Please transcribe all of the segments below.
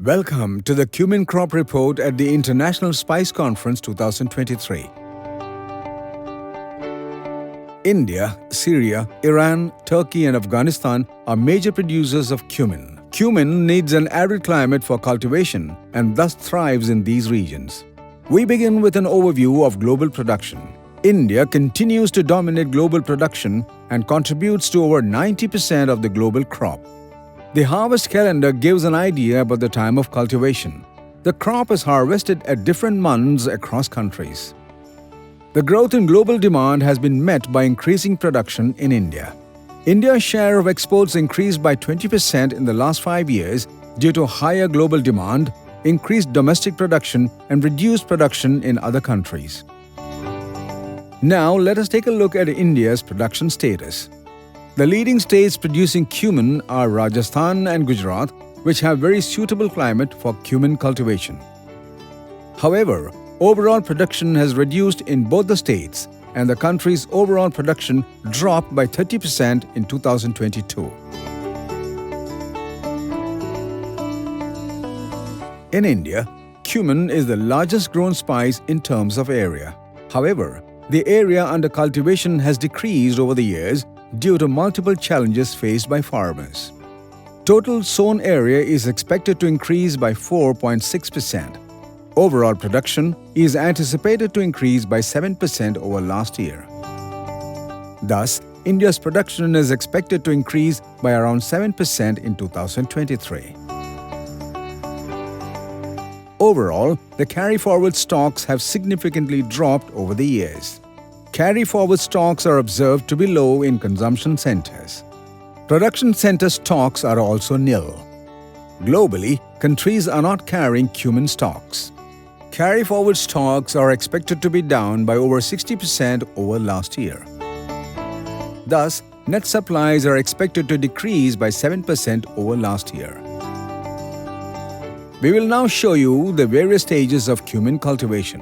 Welcome to the Cumin Crop Report at the International Spice Conference 2023. India, Syria, Iran, Turkey and Afghanistan are major producers of cumin. Cumin needs an arid climate for cultivation and thus thrives in these regions. We begin with an overview of global production. India continues to dominate global production and contributes to over 90% of the global crop. The harvest calendar gives an idea about the time of cultivation. The crop is harvested at different months across countries. The growth in global demand has been met by increasing production in India. India's share of exports increased by 20% in the last 5 years due to higher global demand, increased domestic production, and reduced production in other countries. Now, let us take a look at India's production status. The leading states producing cumin are Rajasthan and Gujarat, which have very suitable climate for cumin cultivation. However, overall production has reduced in both the states, and the country's overall production dropped by 30% in 2022. In India, cumin is the largest grown spice in terms of area. However, the area under cultivation has decreased over the years due to multiple challenges faced by farmers. Total sown area is expected to increase by 4.6%. Overall production is anticipated to increase by 7% over last year. Thus, India's production is expected to increase by around 7% in 2023. Overall, the carry-forward stocks have significantly dropped over the years. Carry-forward stocks are observed to be low in consumption centers. Production center stocks are also nil. Globally, countries are not carrying cumin stocks. Carry-forward stocks are expected to be down by over 60% over last year. Thus, net supplies are expected to decrease by 7% over last year. We will now show you the various stages of cumin cultivation.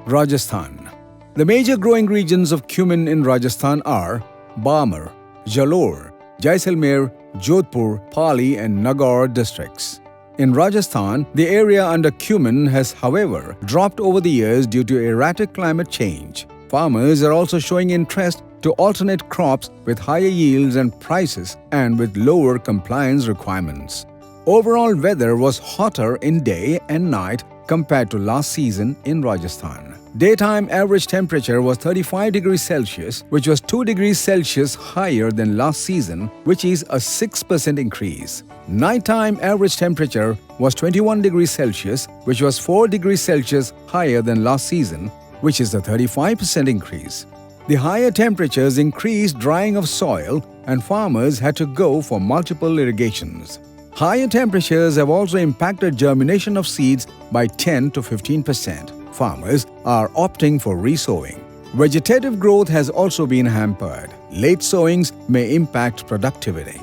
Rajasthan. The major growing regions of cumin in Rajasthan are Barmer, Jalore, Jaisalmer, Jodhpur, Pali and Nagaur districts. In Rajasthan, the area under cumin has, however, dropped over the years due to erratic climate change. Farmers are also showing interest to alternate crops with higher yields and prices and with lower compliance requirements. Overall weather was hotter in day and night compared to last season in Rajasthan. Daytime average temperature was 35 degrees Celsius, which was 2 degrees Celsius higher than last season, which is a 6% increase. Nighttime average temperature was 21 degrees Celsius, which was 4 degrees Celsius higher than last season, which is a 35% increase. The higher temperatures increased drying of soil, and farmers had to go for multiple irrigations. Higher temperatures have also impacted germination of seeds by 10 to 15%. Farmers are opting for resowing. Vegetative growth has also been hampered. Late sowings may impact productivity.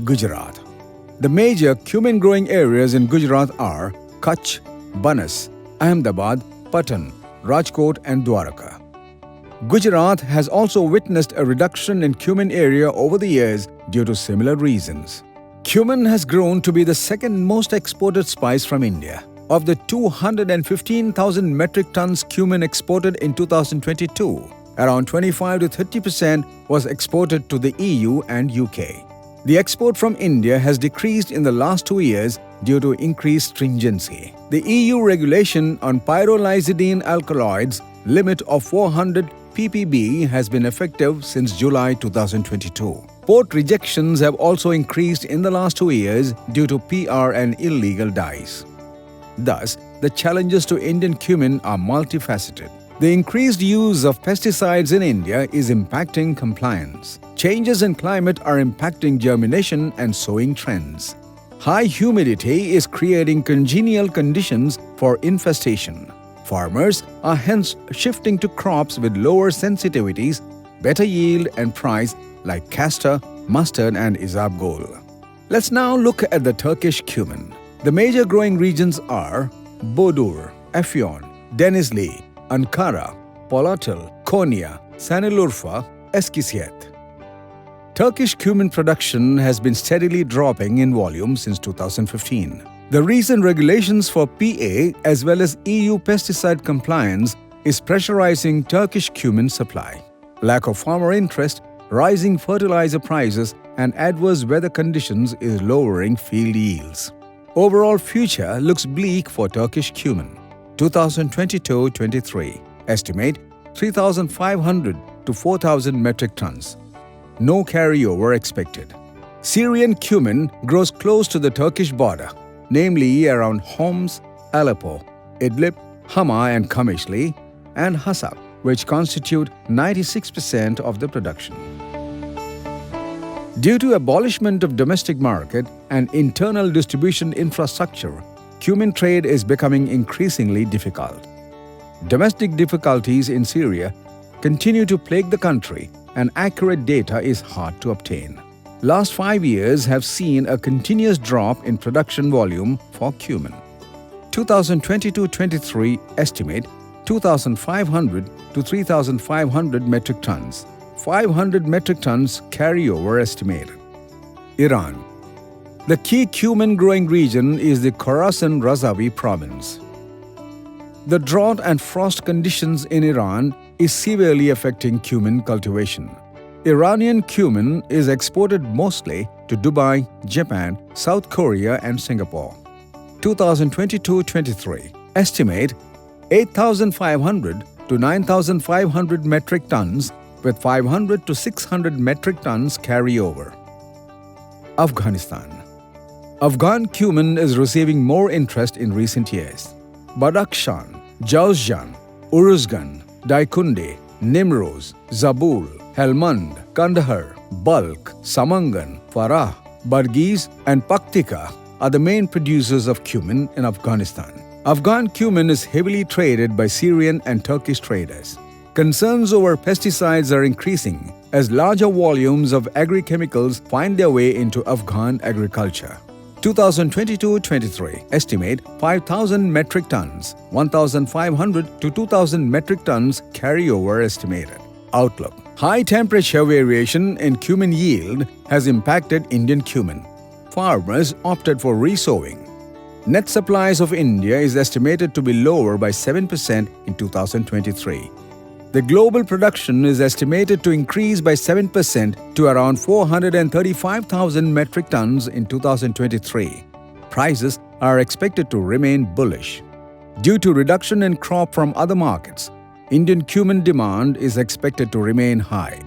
Gujarat. The major cumin growing areas in Gujarat are Kutch, Banas, Ahmedabad, Patan, Rajkot and Dwarka. Gujarat has also witnessed a reduction in cumin area over the years due to similar reasons. Cumin has grown to be the second most exported spice from India. Of the 215,000 metric tons cumin exported in 2022, around 25 to 30% was exported to the EU and UK. The export from India has decreased in the last 2 years due to increased stringency. The EU regulation on pyrrolizidine alkaloids limit of 400 ppb has been effective since July 2022. Port rejections have also increased in the last 2 years due to PR and illegal dyes. Thus, the challenges to Indian cumin are multifaceted. The increased use of pesticides in India is impacting compliance. Changes in climate are impacting germination and sowing trends. High humidity is creating congenial conditions for infestation. Farmers are hence shifting to crops with lower sensitivities, better yield and price like castor, mustard and isabgol. Let's now look at the Turkish cumin. The major growing regions are Bodrum, Afyon, Denizli, Ankara, Polatlı, Konya, Şanlıurfa, Eskişehir. Turkish cumin production has been steadily dropping in volume since 2015. The recent regulations for PA as well as EU pesticide compliance is pressurizing Turkish cumin supply. Lack of farmer interest, rising fertilizer prices and adverse weather conditions is lowering field yields. Overall future looks bleak for Turkish cumin. 2022-23 estimate 3,500 to 4,000 metric tons. No carryover expected. Syrian cumin grows close to the Turkish border, namely around Homs, Aleppo, Idlib, Hama and Kamishli, and Hasab, which constitute 96% of the production. Due to abolishment of domestic market and internal distribution infrastructure, cumin trade is becoming increasingly difficult. Domestic difficulties in Syria continue to plague the country and accurate data is hard to obtain. Last 5 years have seen a continuous drop in production volume for cumin. 2022-23 estimate 2,500 to 3,500 metric tons. 500 metric tons carryover estimated. Iran. The key cumin growing region is the Khorasan Razavi province. The drought and frost conditions in Iran is severely affecting cumin cultivation. Iranian cumin is exported mostly to Dubai, Japan, South Korea and Singapore. 2022-23 estimate 8,500 to 9,500 metric tons with 500 to 600 metric tons carryover. Afghanistan. Afghan cumin is receiving more interest in recent years. Badakhshan, Jawzjan, Uruzgan, Daikunde, Nimroz, Zabul, Helmand, Kandahar, Balkh, Samangan, Farah, Bargiz and Paktika are the main producers of cumin in Afghanistan. Afghan cumin is heavily traded by Syrian and Turkish traders. Concerns over pesticides are increasing as larger volumes of agri-chemicals find their way into Afghan agriculture. 2022-23 estimate 5,000 metric tons, 1,500 to 2,000 metric tons carryover estimated. Outlook. High temperature variation in cumin yield has impacted Indian cumin. Farmers opted for resowing. Net supplies of India is estimated to be lower by 7% in 2023. The global production is estimated to increase by 7% to around 435,000 metric tons in 2023. Prices are expected to remain bullish. Due to reduction in crop from other markets, Indian cumin demand is expected to remain high.